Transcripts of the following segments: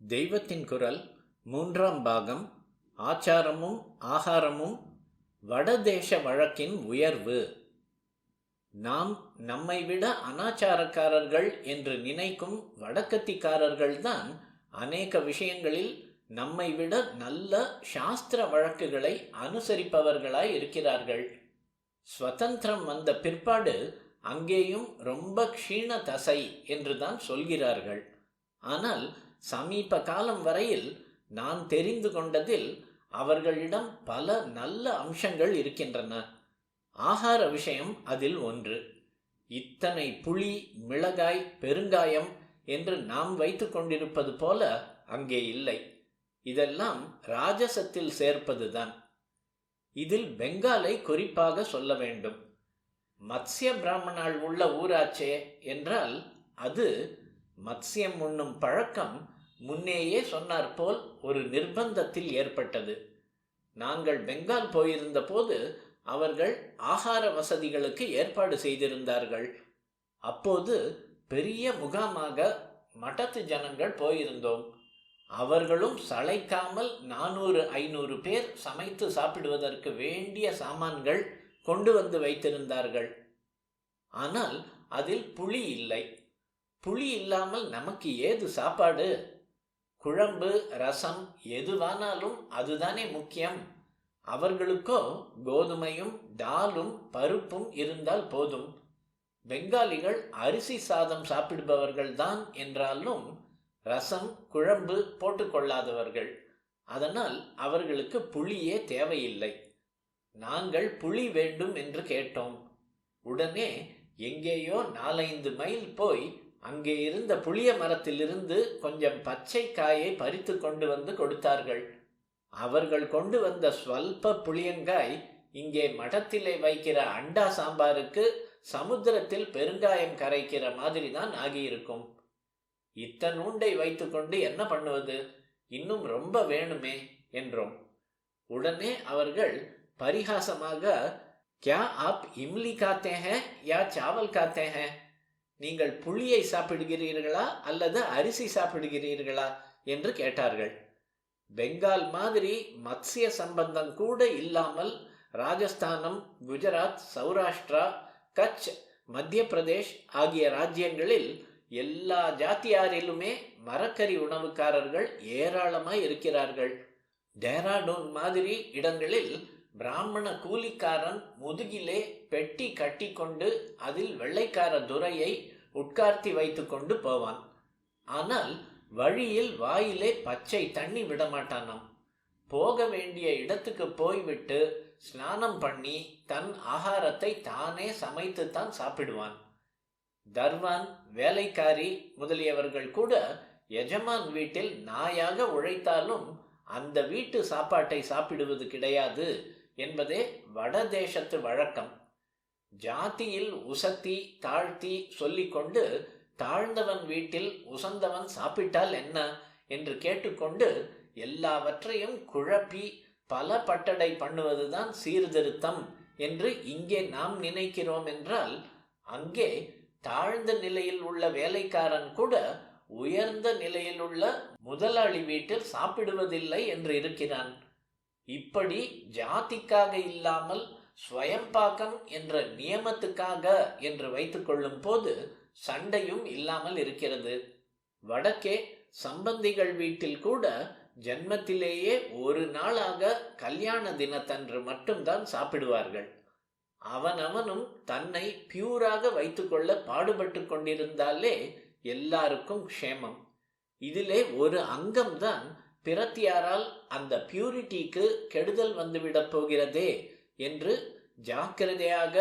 தெய்வத்தின் குரல் மூன்றாம் பாகம். ஆச்சாரமும் ஆகாரமும் வடதேச வழக்கின் உயர்வு. நாம் நம்மை விட அனாச்சாரக்காரர்கள் என்று நினைக்கும் வடக்கத்திக்காரர்கள்தான் அநேக விஷயங்களில் நம்மை விட நல்ல சாஸ்திர வழக்குகளை அனுசரிப்பவர்களாய் இருக்கிறார்கள். ஸ்வதந்திரம் வந்த பிற்பாடு அங்கேயும் ரொம்ப க்ஷீண தசை என்றுதான் சொல்கிறார்கள். ஆனால் சமீப காலம் வரையில் நான் தெரிந்து கொண்டதில் அவர்களிடம் பல நல்ல அம்சங்கள் இருக்கின்றன. ஆகார விஷயம் அதில் ஒன்று. இத்தனை புளி, மிளகாய், பெருங்காயம் என்று நாம் வைத்து கொண்டிருப்பது போல அங்கே இல்லை. இதெல்லாம் ராஜசத்தில் சேர்ப்பதுதான். இதில் பெங்காலை குறிப்பாக சொல்ல வேண்டும். மத்ஸ்ய பிராமணால் உள்ள ஊராச்சே என்றால் அது மத்ஸ்யம் உண்ணும் பழக்கம் முன்னேயே சொன்னார் போல் ஒரு நிர்பந்தத்தில் ஏற்பட்டது. நாங்கள் பெங்கால் போயிருந்த போது அவர்கள் ஆகார வசதிகளுக்கு ஏற்பாடு செய்திருந்தார்கள். அப்போது பெரிய முகாமாக மடத்து ஜனங்கள் போயிருந்தோம். அவர்களும் சளைக்காமல் 400-500 பேர் சமைத்து சாப்பிடுவதற்கு வேண்டிய சாமான்கள் கொண்டு வந்து வைத்திருந்தார்கள். ஆனால் அதில் புளி இல்லை. புளி இல்லாமல் நமக்கு ஏது சாப்பாடு? குழம்பு, ரசம் எதுவானாலும் அதுதானே முக்கியம். அவர்களுக்கோ கோதுமையும் டாலும் பருப்பும் இருந்தால் போதும். பெங்காலிகள் அரிசி சாதம் சாப்பிடுபவர்கள்தான் என்றாலும் ரசம், குழம்பு போட்டுக்கொள்ளாதவர்கள். அதனால் அவர்களுக்கு புளியே தேவையில்லை. நாங்கள் புளி வேண்டும் என்று கேட்டோம். உடனே எங்கேயோ 4-5 மைல் போய் அங்கே இருந்த புளிய மரத்திலிருந்து கொஞ்சம் பச்சை காயை பறித்து கொண்டு வந்து கொடுத்தார்கள். அவர்கள் கொண்டு வந்த ஸ்வல்ப புளியங்காய் இங்கே மடத்திலே வைக்கிற அண்டா சாம்பாருக்கு சமுத்திரத்தில் பெருங்காயம் கரைக்கிற மாதிரி தான் ஆகியிருக்கும். இத்தனூண்டை வைத்துக்கொண்டு என்ன பண்ணுவது? இன்னும் ரொம்ப வேணுமே என்றோம். உடனே அவர்கள் பரிகாசமாக, "क्या आप इमली खाते हैं या चावल खाते हैं? நீங்கள் புளியை சாப்பிடுகிறீர்களா அல்லது அரிசி சாப்பிடுகிறீர்களா என்று கேட்டார்கள். பெங்கால் மாதிரி மத்ஸ்ய சம்பந்தம் கூட இல்லாமல் ராஜஸ்தானம், குஜராத், சௌராஷ்டிரா, கட்ச், மத்திய பிரதேஷ் ஆகிய ராஜ்யங்களில் எல்லா ஜாத்தியாரிலுமே மரக்கறி உணவுக்காரர்கள் ஏராளமாய் இருக்கிறார்கள். டேராடூன் மாதிரி இடங்களில் பிராமண கூலிக்காரன் முதுகிலே பெட்டி கட்டி கொண்டு அதில் வெள்ளைக்கார துரையை உட்கார்த்தி வைத்து கொண்டு போவான். ஆனால் வழியில் வாயிலே பச்சை தண்ணி விடமாட்டானாம். போக வேண்டிய இடத்துக்கு போய்விட்டு ஸ்நானம் பண்ணி தன் ஆகாரத்தை தானே சமைத்துத்தான் சாப்பிடுவான். தர்வான், வேலைக்காரி முதலியவர்கள் கூட எஜமான் வீட்டில் நாயாக உழைத்தாலும் அந்த வீட்டு சாப்பாட்டை சாப்பிடுவது கிடையாது என்பதே வடதேசத்து வழக்கம். ஜாதியில் உசத்தி தாழ்த்தி சொல்லிக்கொண்டு தாழ்ந்தவன் வீட்டில் உசந்தவன் சாப்பிட்டால் என்ன என்று கேட்டுக்கொண்டு எல்லாவற்றையும் குழப்பி பல பட்டடை பண்ணுவதுதான் சீர்திருத்தம் என்று இங்கே நாம் நினைக்கிறோம் என்றால், அங்கே தாழ்ந்த நிலையில் உள்ள வேலைக்காரன் கூட உயர்ந்த நிலையில் உள்ள முதலாளி வீட்டில் சாப்பிடுவதில்லை என்று இருக்கிறான். இப்படி ஜாதிக்காக இல்லாமல் ஸ்வயம்பாக்கம் என்ற நியமத்துக்காக என்று வைத்து கொள்ளும் போது சண்டையும் இல்லாமல் இருக்கிறது. வடக்கே சம்பந்திகள் வீட்டில் கூட ஜன்மத்திலேயே ஒரு நாளாக கல்யாண தினத்தன்று மட்டும்தான் சாப்பிடுவார்கள். அவனவனும் தன்னை பியூராக வைத்துக்கொள்ள பாடுபட்டு கொண்டிருந்தாலே எல்லாருக்கும் க்ஷேமம். இதிலே ஒரு அங்கம்தான் பிரத்தியாரால் அந்த பியூரிட்டிக்கு கெடுதல் வந்துவிடப் போகிறதே என்று ஜாக்கிரதையாக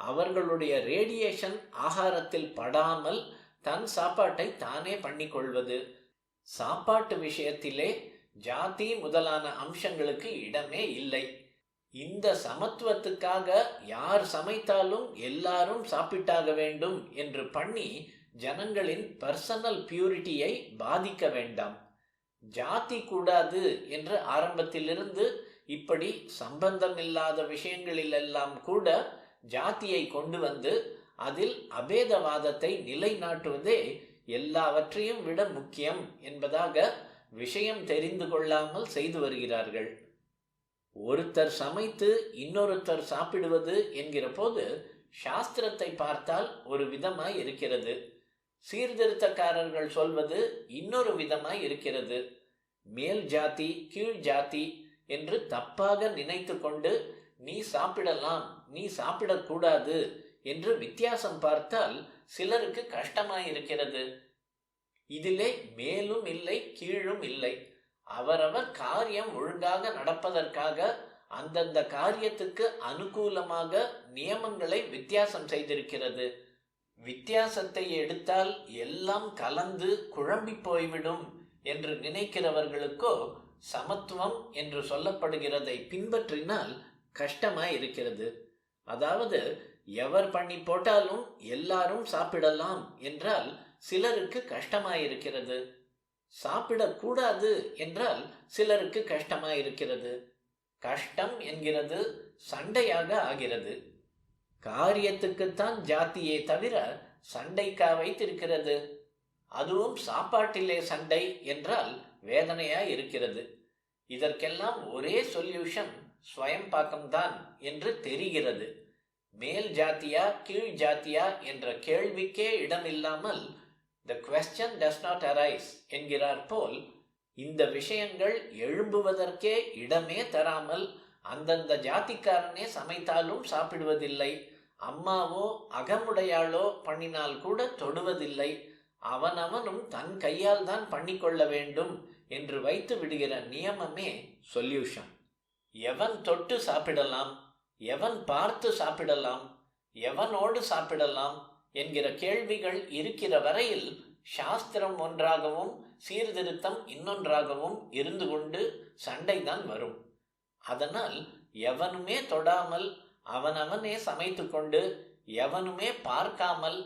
அவர்களுடைய ரேடியேஷன் ஆகாரத்தில் படாமல் தன் சாப்பாட்டை தானே பண்ணிக்கொள்வது. சாப்பாட்டு விஷயத்திலே ஜாதி முதலான அம்சங்களுக்கு இடமே இல்லை. இந்த சமத்துவத்துக்காக யார் சமைத்தாலும் எல்லாரும் சாப்பிட்டாக வேண்டும் என்று பண்ணி ஜனங்களின் பர்சனல் பியூரிட்டியை பாதிக்க வேண்டாம். ஜாதி கூடாது என்று ஆரம்பத்திலிருந்து இப்படி சம்பந்தம் இல்லாத விஷயங்களிலெல்லாம் கூட ஜாதியை கொண்டு வந்து அதில் அபேதவாதத்தை நிலைநாட்டுவதே எல்லாவற்றையும் விட முக்கியம் என்பதாக விஷயம் தெரிந்து கொள்ளாமல் செய்து வருகிறார்கள். ஒருத்தர் சமைத்து இன்னொருத்தர் சாப்பிடுவது என்கிற போது சாஸ்திரத்தை பார்த்தால் ஒரு விதமாய் இருக்கிறது. சீர்திருத்தக்காரர்கள் சொல்வது இன்னொரு விதமாய் இருக்கிறது. மேல் ஜாதி கீழ் ஜாதி என்று தப்பாக நினைத்து கொண்டு நீ சாப்பிடலாம் நீ சாப்பிடக்கூடாது என்று வித்தியாசம் பார்த்தால் சிலருக்கு கஷ்டமாயிருக்கிறது. இதிலே மேலும் இல்லை கீழும் இல்லை. அவரவர் காரியம் ஒழுங்காக நடப்பதற்காக அந்தந்த காரியத்துக்கு அனுகூலமாக நியமங்களை வித்தியாசம் செய்திருக்கிறது. வித்தியாசத்தை எடுத்தால் எல்லாம் கலந்து குழம்பி போய்விடும் என்று நினைக்கிறவர்களுக்கோ சமத்துவம் என்று சொல்லப்படுகிறதை பின்பற்றினால் கஷ்டமாய் இருக்கிறது. அதாவது எவர் பண்ணி போட்டாலும் எல்லாரும் சாப்பிடலாம் என்றால் சிலருக்கு கஷ்டமாயிருக்கிறது. சாப்பிடக்கூடாது என்றால் சிலருக்கு கஷ்டமாயிருக்கிறது. கஷ்டம் என்கிறது சண்டையாக ஆகிறது. காரியத்துக்குத்தான் ஜாத்தியே தவிர சண்டைக்கா வைத்திருக்கிறது? அதுவும் சாப்பாட்டிலே சண்டை என்றால் வேதனையாய் இருக்கிறது. இதற்கெல்லாம் ஒரே சொல்யூஷன் ஸ்வயம்பாக்கம்தான் என்று தெரிகிறது. மேல் ஜாத்தியா கீழ் ஜாத்தியா என்ற கேள்விக்கே இடமில்லாமல் the question does not arise என்கிறார் போல் இந்த விஷயங்கள் எழும்புவதற்கே இடமே தராமல் அந்தந்த ஜாதிக்காரனே சமைத்தாலும் சாப்பிடுவதில்லை, அம்மாவோ அகமுடையாளோ பண்ணினால் கூட தொடுவதில்லை, அவனவனும் தன் கையால் தான் பண்ணிக்கொள்ள வேண்டும் என்று வைத்து விடுகிற நியமமே சொல்யூஷன். எவன் தொட்டு சாப்பிடலாம், எவன் பார்த்து சாப்பிடலாம், எவனோடு சாப்பிடலாம் என்கிற கேள்விகள் இருக்கிற வரையில் சாஸ்திரம் ஒன்றாகவும் சீர்திருத்தம் இன்னொன்றாகவும் இருந்து கொண்டு சண்டைதான் வரும். அதனால் எவனுமே தொடாமல் அவனவனே சமைத்து கொண்டு எவனுமே பார்க்காமல்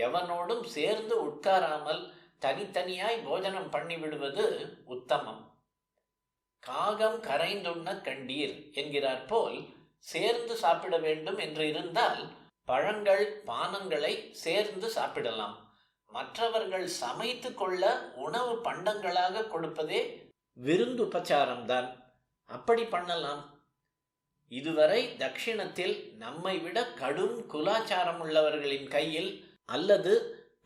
எவனோடும் சேர்ந்து உட்காராமல் தனித்தனியாய் போஜனம் பண்ணிவிடுவது உத்தமம். காகம் கரைந்துண்ண கண்டீர் என்கிறார் போல் சேர்ந்து சாப்பிட வேண்டும் என்று இருந்தால் பழங்கள் பானங்களை சேர்ந்து சாப்பிடலாம். மற்றவர்கள் சமைத்து கொள்ள உணவு பண்டங்களாக கொடுப்பதே விருந்துபச்சாரம்தான். அப்படி பண்ணலாம். இதுவரை தட்சிணத்தில் நம்மை விட கடும் குலாச்சாரம் உள்ளவர்களின் கையில் அல்லது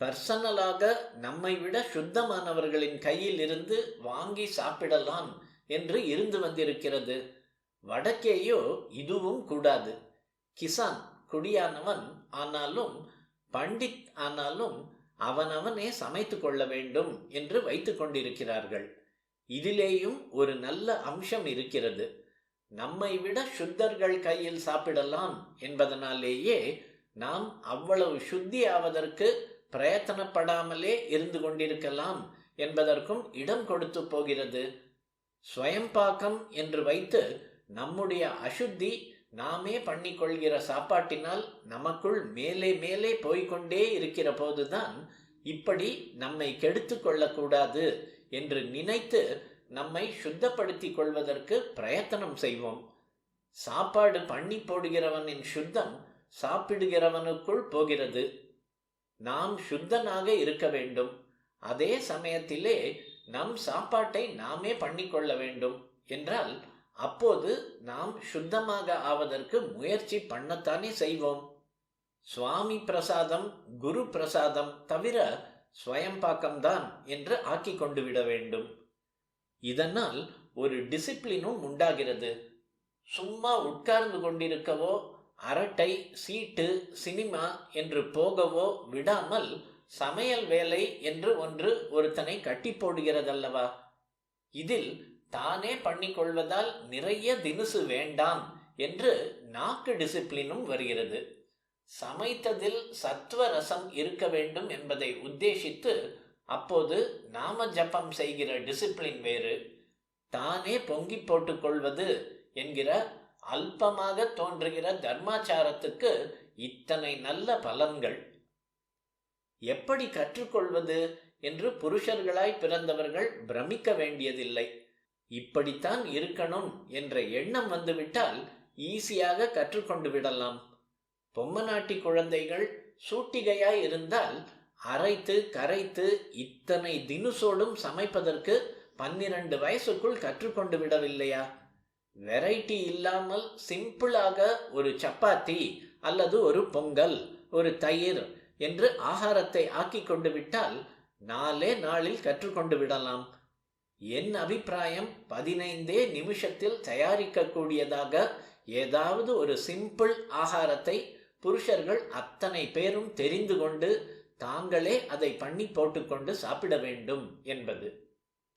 பர்சனலாக நம்மை விட சுத்தமானவர்களின் கையில் இருந்து வாங்கி சாப்பிடலாம் என்று இருந்து வந்திருக்கிறது. வடக்கேயோ இதுவும் கூடாது. கிசான் குடியானவன் ஆனாலும் பண்டித் ஆனாலும் அவனவனே சமைத்து கொள்ள வேண்டும் என்று வைத்து கொண்டிருக்கிறார்கள். இதிலேயும் ஒரு நல்ல அம்சம் இருக்கிறது. நம்மை விட சுத்தர்கள் கையில் சாப்பிடலாம் என்பதனாலேயே நாம் அவ்வளவு சுத்தி ஆவதற்கு பிரயத்தனப்படாமலே இருந்து கொண்டிருக்கலாம் என்பதற்கும் இடம் கொடுத்து போகிறது. ஸ்வயம்பாக்கம் என்று வைத்து நம்முடைய அசுத்தி நாமே பண்ணிக்கொள்கிற சாப்பாட்டினால் நமக்குள் மேலே மேலே போய்கொண்டே இருக்கிற போதுதான் இப்படி நம்மை கெடுத்து கொள்ளக்கூடாது என்று நினைத்து நம்மை சுத்தப்படுத்தி கொள்வதற்கு பிரயத்தனம் செய்வோம். சாப்பாடு பண்ணி போடுகிறவனின் சுத்தம் சாப்பிடுகிறவனுக்குள் போகிறது. நாம் சுத்தனாக இருக்க வேண்டும். அதே சமயத்திலே நம் சாப்பாட்டை நாமே பண்ணிக்கொள்ள வேண்டும் என்றால் அப்போது நாம் சுத்தமாக ஆவதற்கு முயற்சி பண்ணத்தானே செய்வோம். சுவாமி பிரசாதம் குரு பிரசாதம் தவிர ஸ்வயம்பாக்கம்தான் என்று ஆக்கி கொண்டு விட வேண்டும். இதனால் ஒரு டிசிப்ளினும் உண்டாகிறது. சும்மா உட்கார்ந்து கொண்டிருக்கவோ அரட்டை சீட்டு சினிமா என்று போகவோ விடாமல் சமையல் வேலை என்று ஒன்று ஒருத்தனை கட்டி போடுகிறதல்லவா. இதில் தானே பண்ணிக்கொள்வதால் நிறைய தினுசு வேண்டாம் என்று நாக்கு டிசிப்ளினும் வருகிறது. சமைத்ததில் சத்துவ ரசம் இருக்க வேண்டும் என்பதை உத்தேசித்து அப்போது நாம ஜபம் செய்கிற டிசிப்ளின் வேறு. தானே பொங்கி போட்டுக்கொள்வது என்கிற அல்பமாக தோன்றுகிற தர்மாச்சாரத்துக்கு இத்தனை நல்ல பலன்கள். எப்படி கற்றுக்கொள்வது என்று புருஷர்களாய் பிறந்தவர்கள் பிரமிக்க வேண்டியதில்லை. இப்படித்தான் இருக்கணும் என்ற எண்ணம் வந்துவிட்டால் ஈஸியாக கற்றுக்கொண்டு விடலாம். பொம்மநாட்டி குழந்தைகள் சூட்டிகையாய் இருந்தால் அரைத்து கரைத்து இத்தனை தினுசோடும் சமைப்பதற்கு 12 வயசுக்குள் கற்றுக்கொண்டு விடவில்லையா? வெரைட்டி இல்லாமல் சிம்பிளாக ஒரு சப்பாத்தி அல்லது ஒரு பொங்கல், ஒரு தயிர் என்று ஆகாரத்தை ஆக்கி கொண்டு விட்டால் 4 நாளில் கற்றுக்கொண்டு விடலாம். என் அபிப்பிராயம் 15 நிமிஷத்தில் தயாரிக்கக்கூடியதாக ஏதாவது ஒரு சிம்பிள் ஆகாரத்தை புருஷர்கள் அத்தனை பேரும் தெரிந்து கொண்டு தாங்களே அதை பண்ணி போட்டுக்கொண்டு சாப்பிட வேண்டும் என்பது.